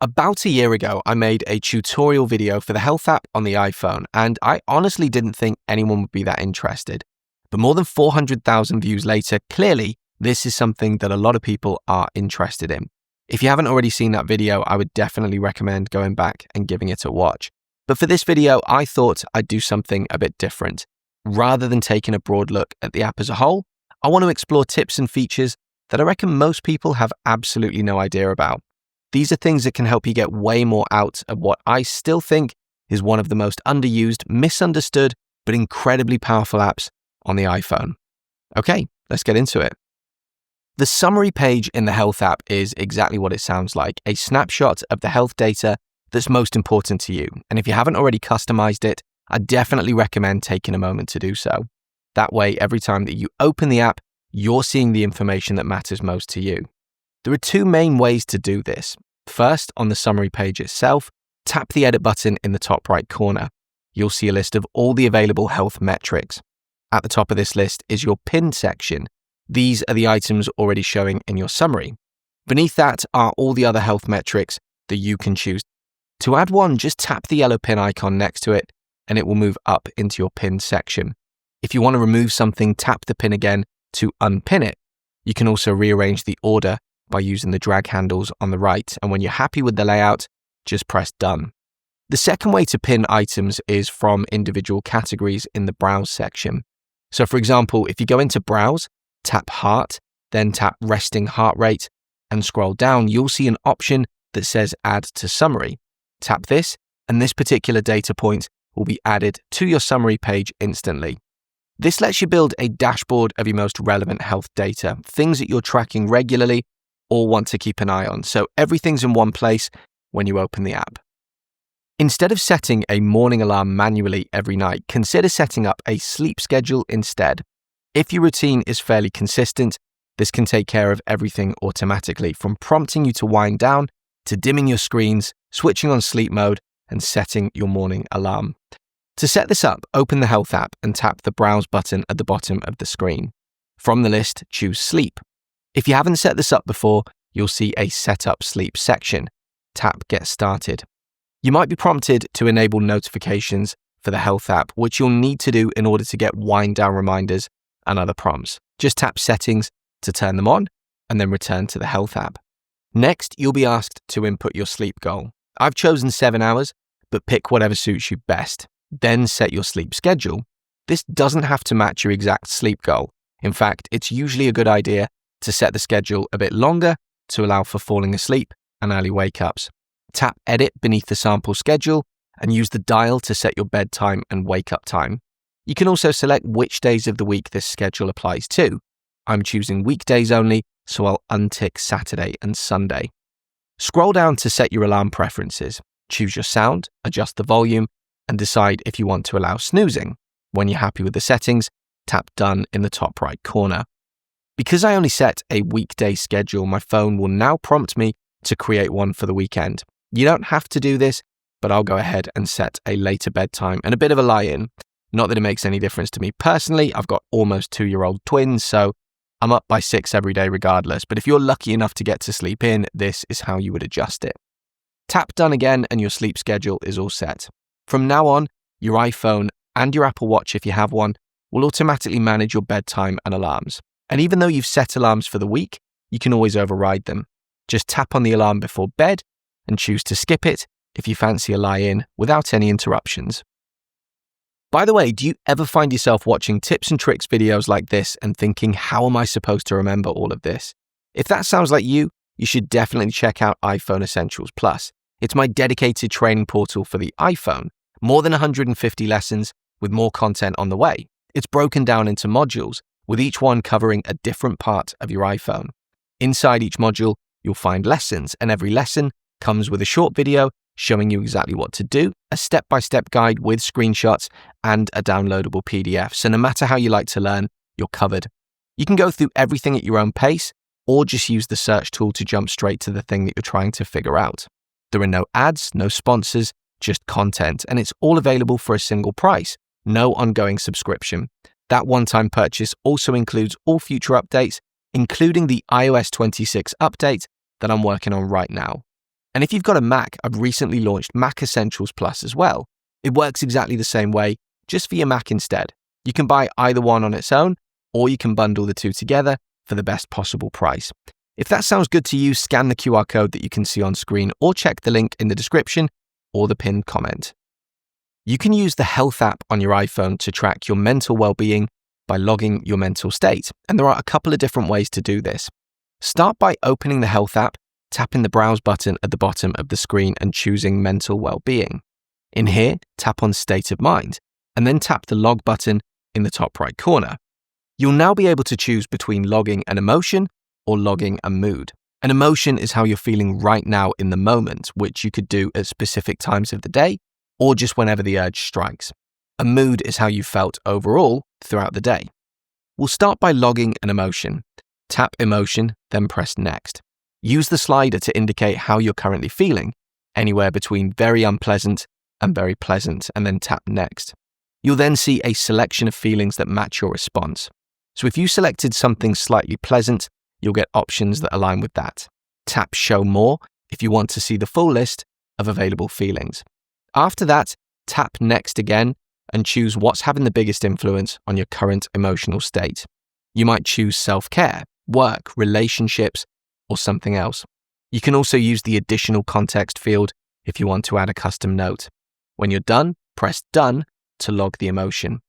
About a year ago, I made a tutorial video for the Health app on the iPhone, and I honestly didn't think anyone would be that interested. But more than 400,000 views later, clearly, this is something that a lot of people are interested in. If you haven't already seen that video, I would definitely recommend going back and giving it a watch. But for this video, I thought I'd do something a bit different. Rather than taking a broad look at the app as a whole, I want to explore tips and features that I reckon most people have absolutely no idea about. These are things that can help you get way more out of what I still think is one of the most underused, misunderstood, but incredibly powerful apps on the iPhone. Okay, let's get into it. The summary page in the Health app is exactly what it sounds like, a snapshot of the health data that's most important to you. And if you haven't already customized it, I definitely recommend taking a moment to do so. That way, every time that you open the app, you're seeing the information that matters most to you. There are two main ways to do this. First, on the summary page itself, tap the edit button in the top right corner. You'll see a list of all the available health metrics. At the top of this list is your pin section. These are the items already showing in your summary. Beneath that are all the other health metrics that you can choose. To add one, just tap the yellow pin icon next to it, and it will move up into your pin section. If you want to remove something, tap the pin again to unpin it. You can also rearrange the order by using the drag handles on the right, and when you're happy with the layout, just press done. The second way to pin items is from individual categories in the Browse section. So for example, if you go into Browse, tap Heart, then tap Resting Heart Rate, and scroll down, you'll see an option that says Add to Summary. Tap this, and this particular data point will be added to your summary page instantly. This lets you build a dashboard of your most relevant health data, things that you're tracking regularly or want to keep an eye on, so everything's in one place when you open the app. Instead of setting a morning alarm manually every night, consider setting up a sleep schedule instead. If your routine is fairly consistent, this can take care of everything automatically, from prompting you to wind down, to dimming your screens, switching on sleep mode, and setting your morning alarm. To set this up, open the Health app and tap the Browse button at the bottom of the screen. From the list, choose Sleep. If you haven't set this up before, you'll see a Set Up Sleep section. Tap Get Started. You might be prompted to enable notifications for the Health app, which you'll need to do in order to get wind down reminders and other prompts. Just tap Settings to turn them on and then return to the Health app. Next, you'll be asked to input your sleep goal. I've chosen 7 hours, but pick whatever suits you best. Then set your sleep schedule. This doesn't have to match your exact sleep goal. In fact, it's usually a good idea to set the schedule a bit longer to allow for falling asleep and early wake-ups. Tap Edit beneath the sample schedule and use the dial to set your bedtime and wake-up time. You can also select which days of the week this schedule applies to. I'm choosing weekdays only, so I'll untick Saturday and Sunday. Scroll down to set your alarm preferences. Choose your sound, adjust the volume, and decide if you want to allow snoozing. When you're happy with the settings, tap Done in the top right corner. Because I only set a weekday schedule, my phone will now prompt me to create one for the weekend. You don't have to do this, but I'll go ahead and set a later bedtime and a bit of a lie-in. Not that it makes any difference to me personally. I've got almost 2-year-old twins, so I'm up by 6 every day regardless. But if you're lucky enough to get to sleep in, this is how you would adjust it. Tap Done again and your sleep schedule is all set. From now on, your iPhone and your Apple Watch, if you have one, will automatically manage your bedtime and alarms. And even though you've set alarms for the week, you can always override them. Just tap on the alarm before bed and choose to skip it if you fancy a lie-in without any interruptions. By the way, do you ever find yourself watching tips and tricks videos like this and thinking, how am I supposed to remember all of this? If that sounds like you, you should definitely check out iPhone Essentials Plus. It's my dedicated training portal for the iPhone. More than 150 lessons with more content on the way. It's broken down into modules, with each one covering a different part of your iPhone. Inside each module, you'll find lessons, and every lesson comes with a short video showing you exactly what to do, a step-by-step guide with screenshots, and a downloadable PDF. So no matter how you like to learn, you're covered. You can go through everything at your own pace, or just use the search tool to jump straight to the thing that you're trying to figure out. There are no ads, no sponsors, just content, and it's all available for a single price, no ongoing subscription. That one-time purchase also includes all future updates, including the iOS 26 update that I'm working on right now. And if you've got a Mac, I've recently launched Mac Essentials Plus as well. It works exactly the same way, just for your Mac instead. You can buy either one on its own, or you can bundle the two together for the best possible price. If that sounds good to you, scan the QR code that you can see on screen or check the link in the description or the pinned comment. You can use the Health app on your iPhone to track your mental well-being by logging your mental state, and there are a couple of different ways to do this. Start by opening the Health app, tapping the Browse button at the bottom of the screen and choosing Mental Well-being. In here, tap on State of Mind, and then tap the Log button in the top right corner. You'll now be able to choose between logging an emotion or logging a mood. An emotion is how you're feeling right now in the moment, which you could do at specific times of the day or just whenever the urge strikes. A mood is how you felt overall throughout the day. We'll start by logging an emotion. Tap Emotion, then press Next. Use the slider to indicate how you're currently feeling, anywhere between very unpleasant and very pleasant, and then tap Next. You'll then see a selection of feelings that match your response. So if you selected something slightly pleasant, you'll get options that align with that. Tap Show More if you want to see the full list of available feelings. After that, tap Next again and choose what's having the biggest influence on your current emotional state. You might choose self-care, work, relationships, or something else. You can also use the additional context field if you want to add a custom note. When you're done, press Done to log the emotion.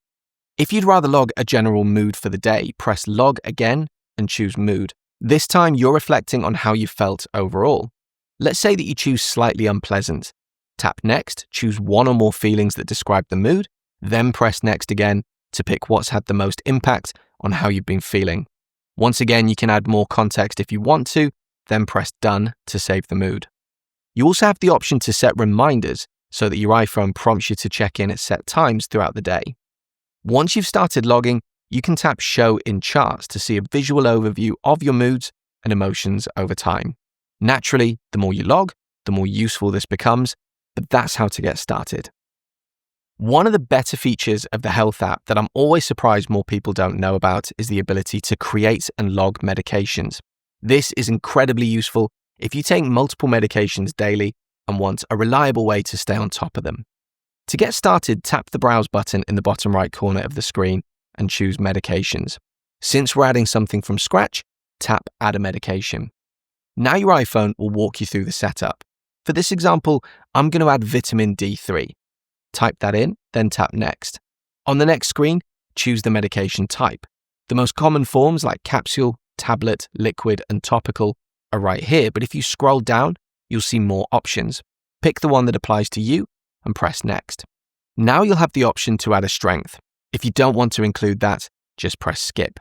If you'd rather log a general mood for the day, press Log again and choose Mood. This time you're reflecting on how you felt overall. Let's say that you choose slightly unpleasant. Tap Next, choose one or more feelings that describe the mood, then press Next again to pick what's had the most impact on how you've been feeling. Once again, you can add more context if you want to, then press Done to save the mood. You also have the option to set reminders so that your iPhone prompts you to check in at set times throughout the day. Once you've started logging, you can tap Show in Charts to see a visual overview of your moods and emotions over time. Naturally, the more you log, the more useful this becomes, but that's how to get started. One of the better features of the Health app that I'm always surprised more people don't know about is the ability to create and log medications. This is incredibly useful if you take multiple medications daily and want a reliable way to stay on top of them. To get started, tap the Browse button in the bottom right corner of the screen and choose Medications. Since we're adding something from scratch, tap Add a Medication. Now your iPhone will walk you through the setup. For this example, I'm going to add vitamin D3. Type that in, then tap Next. On the next screen, choose the medication type. The most common forms like capsule, tablet, liquid, and topical are right here, but if you scroll down, you'll see more options. Pick the one that applies to you and press Next. Now you'll have the option to add a strength. If you don't want to include that, just press Skip.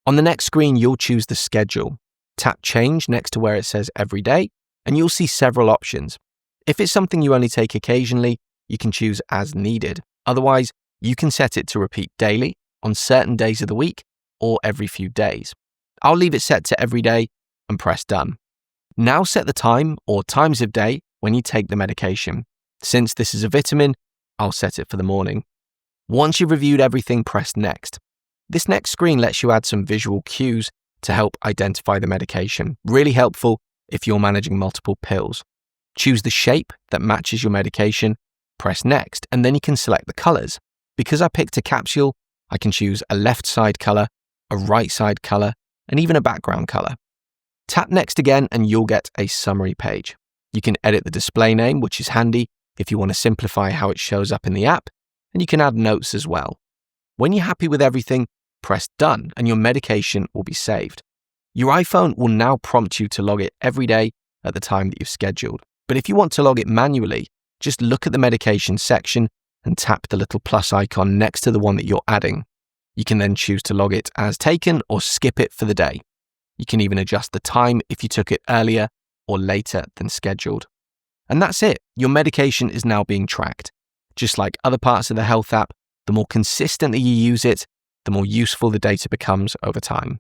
On the next screen, you'll choose the schedule. Tap Change next to where it says Every Day, and you'll see several options. If it's something you only take occasionally, you can choose As Needed. Otherwise, you can set it to repeat daily, on certain days of the week, or every few days. I'll leave it set to every day and press Done. Now set the time or times of day when you take the medication. Since this is a vitamin, I'll set it for the morning. Once you've reviewed everything, press Next. This next screen lets you add some visual cues to help identify the medication. Really helpful if you're managing multiple pills. Choose the shape that matches your medication, press Next, and then you can select the colors. Because I picked a capsule, I can choose a left side color, a right side color, and even a background color. Tap Next again and you'll get a summary page. You can edit the display name, which is handy if you want to simplify how it shows up in the app, and you can add notes as well. When you're happy with everything, press Done and your medication will be saved. Your iPhone will now prompt you to log it every day at the time that you've scheduled. But if you want to log it manually, just look at the medication section and tap the little plus icon next to the one that you're adding. You can then choose to log it as taken or skip it for the day. You can even adjust the time if you took it earlier or later than scheduled. And that's it. Your medication is now being tracked. Just like other parts of the Health app, the more consistently you use it, the more useful the data becomes over time.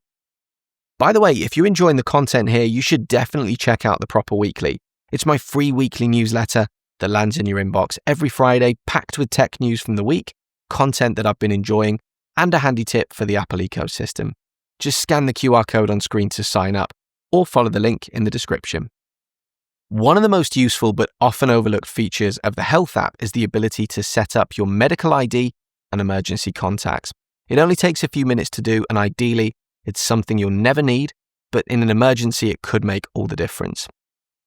By the way, if you're enjoying the content here, you should definitely check out the Proper Weekly. It's my free weekly newsletter that lands in your inbox every Friday, packed with tech news from the week, content that I've been enjoying, and a handy tip for the Apple ecosystem. Just scan the QR code on screen to sign up, or follow the link in the description. One of the most useful but often overlooked features of the Health app is the ability to set up your medical ID and emergency contacts. It only takes a few minutes to do, and ideally, it's something you'll never need, but in an emergency, it could make all the difference.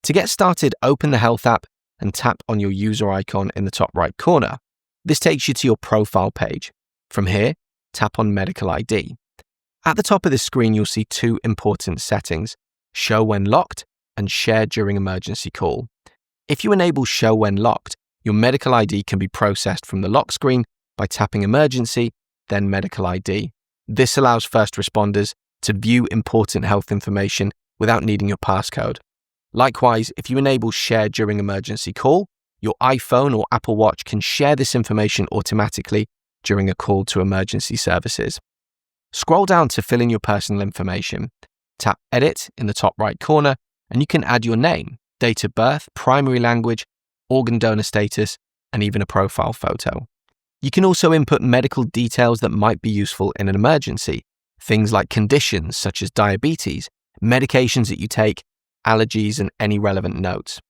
To get started, open the Health app and tap on your user icon in the top right corner. This takes you to your profile page. From here, tap on Medical ID. At the top of the screen, you'll see two important settings: Show when locked and Share during emergency call. If you enable Show when locked, your medical ID can be processed from the lock screen by tapping Emergency, then Medical ID. This allows first responders to view important health information without needing your passcode. Likewise, if you enable Share during emergency call, your iPhone or Apple Watch can share this information automatically during a call to emergency services. Scroll down to fill in your personal information. Tap Edit in the top right corner, and you can add your name, date of birth, primary language, organ donor status, and even a profile photo. You can also input medical details that might be useful in an emergency, things like conditions such as diabetes, medications that you take, allergies, and any relevant notes.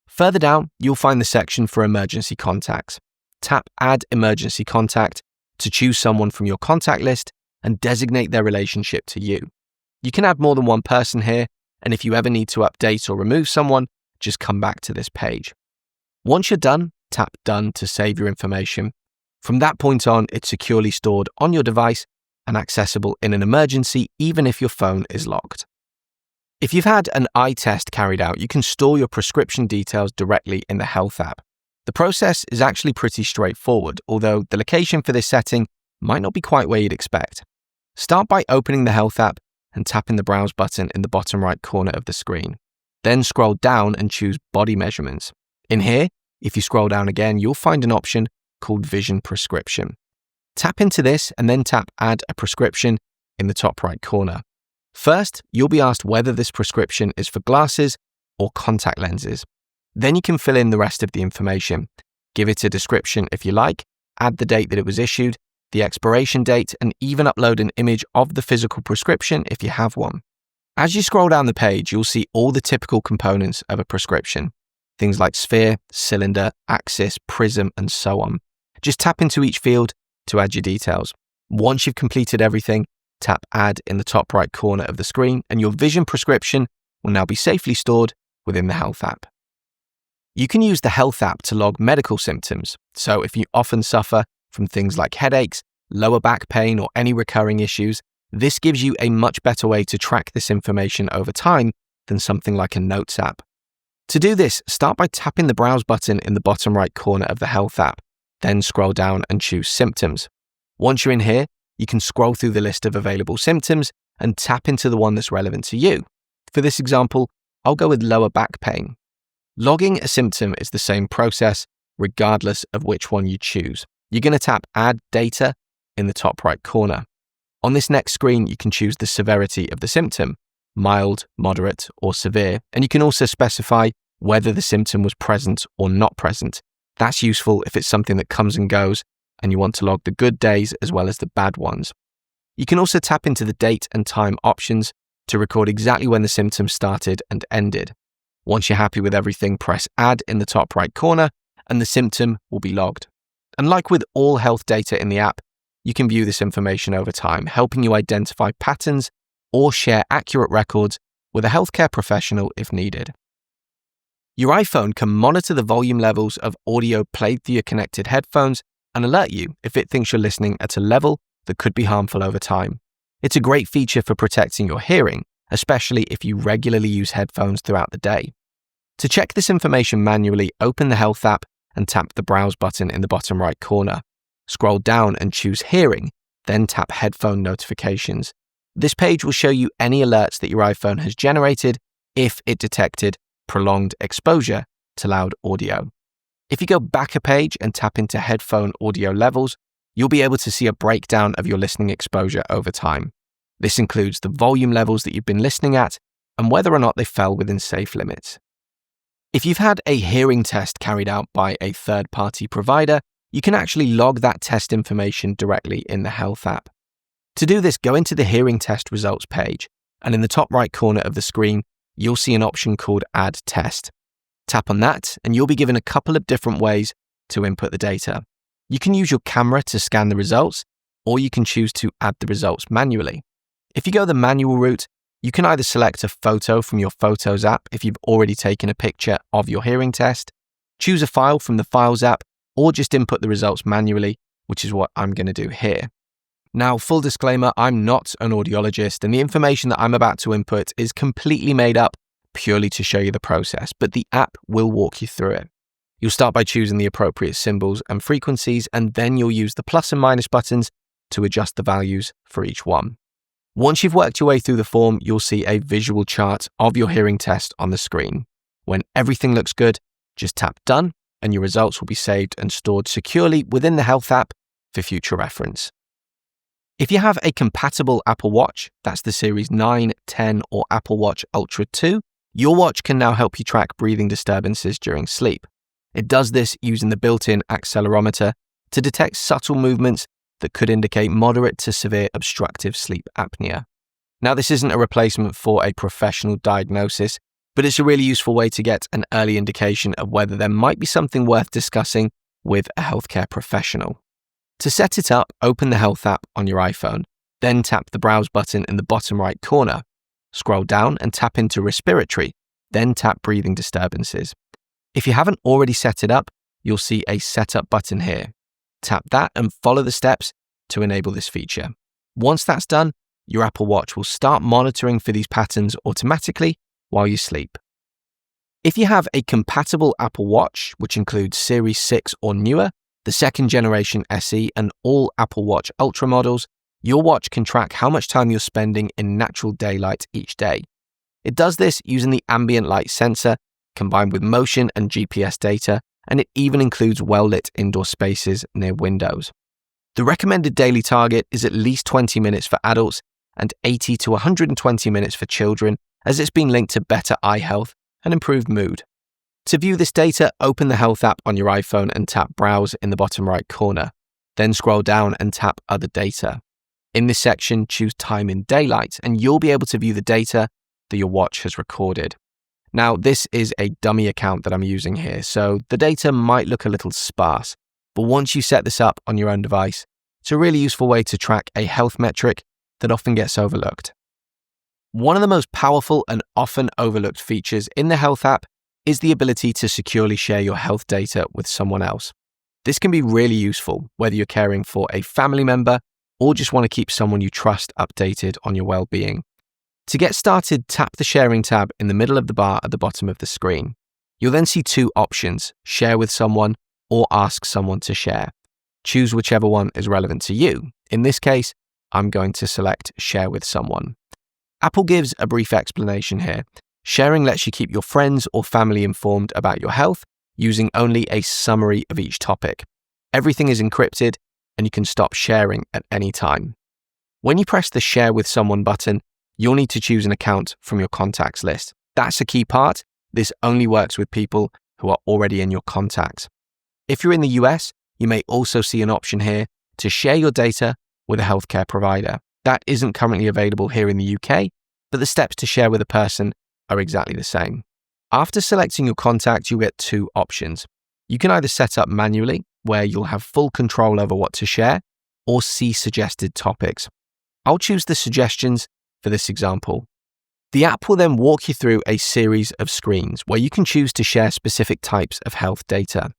Further down, you'll find the section for emergency contacts. Tap Add Emergency Contact to choose someone from your contact list and designate their relationship to you. You can add more than one person here, and if you ever need to update or remove someone, just come back to this page. Once you're done, tap Done to save your information. From that point on, it's securely stored on your device and accessible in an emergency, even if your phone is locked. If you've had an eye test carried out, you can store your prescription details directly in the Health app. The process is actually pretty straightforward, although the location for this setting might not be quite where you'd expect. Start by opening the Health app and tapping the Browse button in the bottom right corner of the screen. Then scroll down and choose Body Measurements. In here, if you scroll down again, you'll find an option called Vision Prescription. Tap into this and then tap Add a Prescription in the top right corner. First, you'll be asked whether this prescription is for glasses or contact lenses. Then you can fill in the rest of the information. Give it a description if you like, add the date that it was issued, the expiration date, and even upload an image of the physical prescription if you have one. As you scroll down the page, you'll see all the typical components of a prescription. Things like sphere, cylinder, axis, prism, and so on. Just tap into each field to add your details. Once you've completed everything, tap Add in the top right corner of the screen, and your vision prescription will now be safely stored within the Health app. You can use the Health app to log medical symptoms. So if you often suffer from things like headaches, lower back pain, or any recurring issues, this gives you a much better way to track this information over time than something like a Notes app. To do this, start by tapping the Browse button in the bottom right corner of the Health app, then scroll down and choose Symptoms. Once you're in here, you can scroll through the list of available symptoms and tap into the one that's relevant to you. For this example, I'll go with lower back pain. Logging a symptom is the same process, regardless of which one you choose. You're going to tap Add Data in the top right corner. On this next screen, you can choose the severity of the symptom, mild, moderate, or severe, and you can also specify whether the symptom was present or not present. That's useful if it's something that comes and goes and you want to log the good days as well as the bad ones. You can also tap into the date and time options to record exactly when the symptom started and ended. Once you're happy with everything, press Add in the top right corner and the symptom will be logged. And like with all health data in the app, you can view this information over time, helping you identify patterns or share accurate records with a healthcare professional if needed. Your iPhone can monitor the volume levels of audio played through your connected headphones and alert you if it thinks you're listening at a level that could be harmful over time. It's a great feature for protecting your hearing, especially if you regularly use headphones throughout the day. To check this information manually, open the Health app and tap the Browse button in the bottom right corner. Scroll down and choose Hearing, then tap Headphone Notifications. This page will show you any alerts that your iPhone has generated if it detected prolonged exposure to loud audio. If you go back a page and tap into headphone audio levels, you'll be able to see a breakdown of your listening exposure over time. This includes the volume levels that you've been listening at and whether or not they fell within safe limits. If you've had a hearing test carried out by a third-party provider, you can actually log that test information directly in the Health app. To do this, go into the hearing test results page, and in the top right corner of the screen, you'll see an option called Add Test. Tap on that, and you'll be given a couple of different ways to input the data. You can use your camera to scan the results, or you can choose to add the results manually. If you go the manual route, you can either select a photo from your Photos app if you've already taken a picture of your hearing test, choose a file from the Files app, or just input the results manually, which is what I'm going to do here. Now, full disclaimer, I'm not an audiologist, and the information that I'm about to input is completely made up purely to show you the process, but the app will walk you through it. You'll start by choosing the appropriate symbols and frequencies, and then you'll use the plus and minus buttons to adjust the values for each one. Once you've worked your way through the form, you'll see a visual chart of your hearing test on the screen. When everything looks good, just tap Done, and your results will be saved and stored securely within the Health app for future reference. If you have a compatible Apple Watch, that's the Series 9, 10, or Apple Watch Ultra 2, your watch can now help you track breathing disturbances during sleep. It does this using the built-in accelerometer to detect subtle movements that could indicate moderate to severe obstructive sleep apnea. Now, this isn't a replacement for a professional diagnosis, but it's a really useful way to get an early indication of whether there might be something worth discussing with a healthcare professional. To set it up, open the Health app on your iPhone, then tap the Browse button in the bottom right corner. Scroll down and tap into Respiratory, then tap Breathing Disturbances. If you haven't already set it up, you'll see a Setup button here. Tap that and follow the steps to enable this feature. Once that's done, your Apple Watch will start monitoring for these patterns automatically while you sleep. If you have a compatible Apple Watch, which includes Series 6 or newer, the second generation SE, and all Apple Watch Ultra models, your watch can track how much time you're spending in natural daylight each day. It does this using the ambient light sensor combined with motion and GPS data, and it even includes well-lit indoor spaces near windows. The recommended daily target is at least 20 minutes for adults and 80 to 120 minutes for children, as it's been linked to better eye health and improved mood. To view this data, open the Health app on your iPhone and tap Browse in the bottom right corner. Then scroll down and tap Other Data. In this section, choose Time in Daylight, and you'll be able to view the data that your watch has recorded. Now, this is a dummy account that I'm using here, so the data might look a little sparse, but once you set this up on your own device, it's a really useful way to track a health metric that often gets overlooked. One of the most powerful and often overlooked features in the Health app is the ability to securely share your health data with someone else. This can be really useful, whether you're caring for a family member or just want to keep someone you trust updated on your well-being. To get started, tap the Sharing tab in the middle of the bar at the bottom of the screen. You'll then see two options: Share with someone or Ask someone to share. Choose whichever one is relevant to you. In this case, I'm going to select Share with someone. Apple gives a brief explanation here. Sharing lets you keep your friends or family informed about your health using only a summary of each topic. Everything is encrypted, and you can stop sharing at any time. When you press the Share with Someone button, you'll need to choose an account from your contacts list. That's a key part. This only works with people who are already in your contacts. If you're in the US, you may also see an option here to share your data with a healthcare provider. That isn't currently available here in the UK, but the steps to share with a person are exactly the same. After selecting your contact, you'll get two options. You can either set up manually, where you'll have full control over what to share, or see suggested topics. I'll choose the suggestions for this example. The app will then walk you through a series of screens where you can choose to share specific types of health data.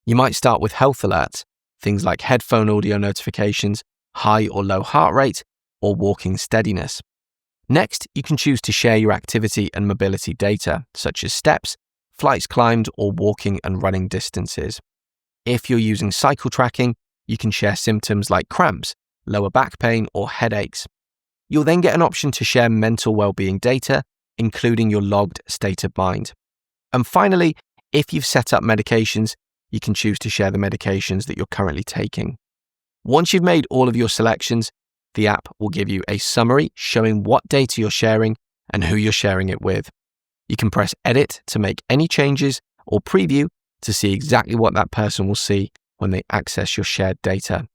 You might start with health alerts, things like headphone audio notifications, high or low heart rate, or walking steadiness. Next, you can choose to share your activity and mobility data, such as steps, flights climbed, or walking and running distances. If you're using cycle tracking, you can share symptoms like cramps, lower back pain, or headaches. You'll then get an option to share mental well-being data, including your logged state of mind. And finally, if you've set up medications, you can choose to share the medications that you're currently taking. Once you've made all of your selections, the app will give you a summary showing what data you're sharing and who you're sharing it with. You can press Edit to make any changes or Preview to see exactly what that person will see when they access your shared data.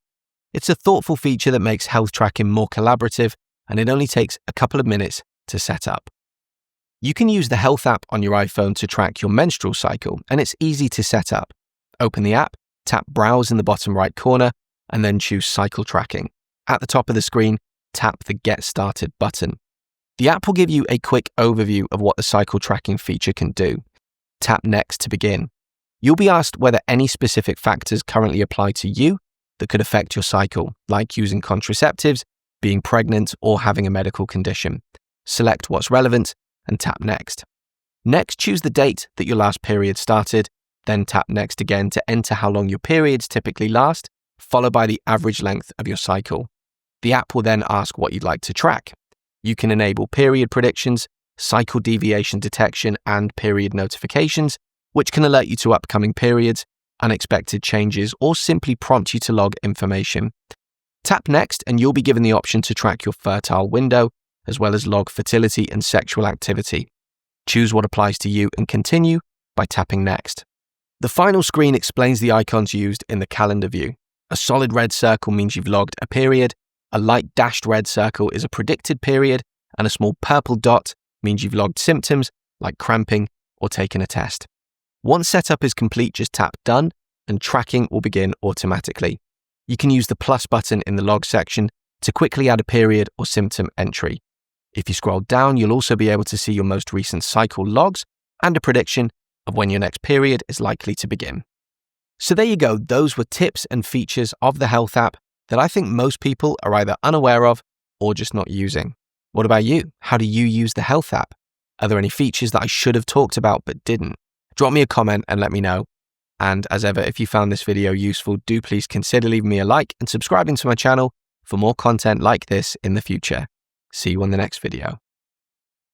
It's a thoughtful feature that makes health tracking more collaborative, and it only takes a couple of minutes to set up. You can use the Health app on your iPhone to track your menstrual cycle, and it's easy to set up. Open the app, tap Browse in the bottom right corner, and then choose Cycle Tracking. At the top of the screen, tap the Get Started button. The app will give you a quick overview of what the cycle tracking feature can do. Tap Next to begin. You'll be asked whether any specific factors currently apply to you that could affect your cycle, like using contraceptives, being pregnant, or having a medical condition. Select what's relevant and tap Next. Next, choose the date that your last period started, then tap Next again to enter how long your periods typically last, followed by the average length of your cycle. The app will then ask what you'd like to track. You can enable period predictions, cycle deviation detection, and period notifications, which can alert you to upcoming periods, unexpected changes, or simply prompt you to log information. Tap Next and you'll be given the option to track your fertile window, as well as log fertility and sexual activity. Choose what applies to you and continue by tapping Next. The final screen explains the icons used in the calendar view. A solid red circle means you've logged a period, a light dashed red circle is a predicted period, and a small purple dot means you've logged symptoms like cramping or taken a test. Once setup is complete, just tap Done and tracking will begin automatically. You can use the plus button in the log section to quickly add a period or symptom entry. If you scroll down, you'll also be able to see your most recent cycle logs and a prediction of when your next period is likely to begin. So there you go, those were tips and features of the Health app that I think most people are either unaware of or just not using. What about you? How do you use the Health app? Are there any features that I should have talked about but didn't? Drop me a comment and let me know. And as ever, if you found this video useful, do please consider leaving me a like and subscribing to my channel for more content like this in the future. See you on the next video.